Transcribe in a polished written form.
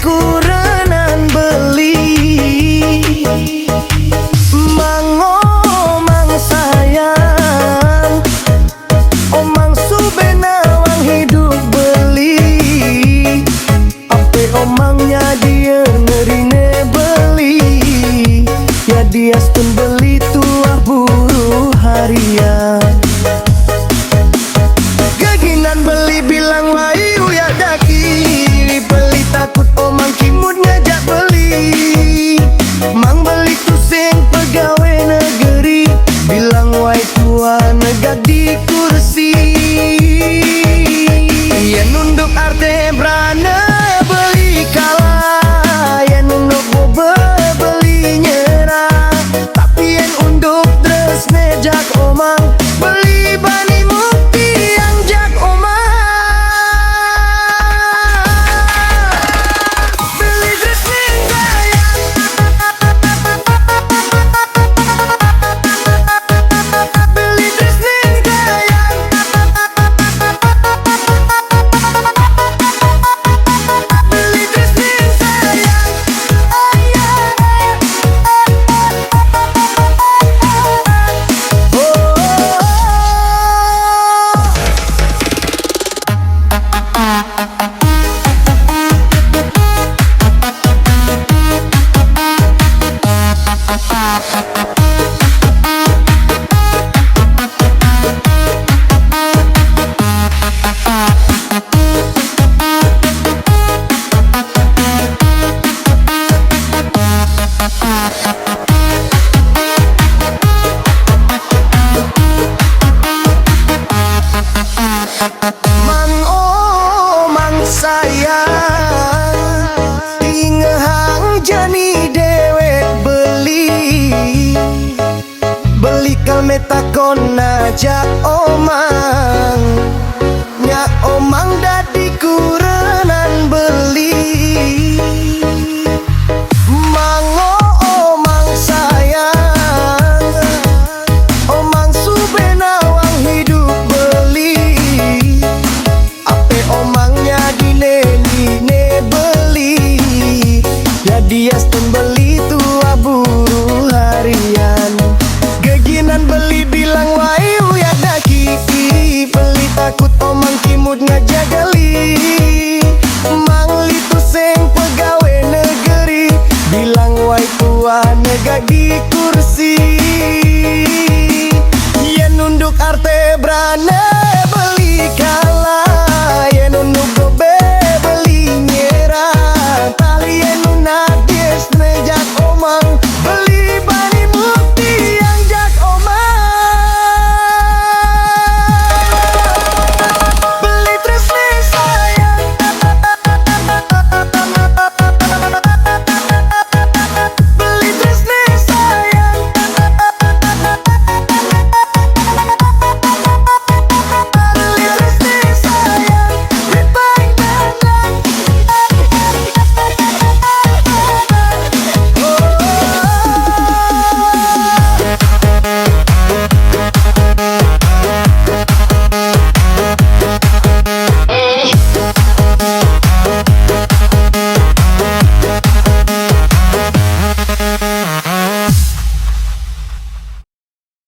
kurenan beli. Mang sayang, omang subenawang hidup beli. Ape omangnya dia nerine beli. Ya dia stun beli tuah buruh harian. Gaginan beli bilang wayu ya daki. Beli takut omang kimut ngajak beli. Mang beli tusing pegawai negeri. Bilang wai tua negak di kursi. Ya nunduk arte berana beli kalah. Ya nunduk bobe beli nyerah. Tapi yang unduk terus nejak omang. Beli bani mukti yang jak omang. Beli terus ninggayang. Beli terus ninggayang. Beli terus ninggayang. Mang sayang, ingehang jani dewek beli. Beli kalme takon najak omang. Nya omang dadi kurenan beli. Mang sayang, omang subenawang hidup beli. Ape omangnya dineline beli. Ya dia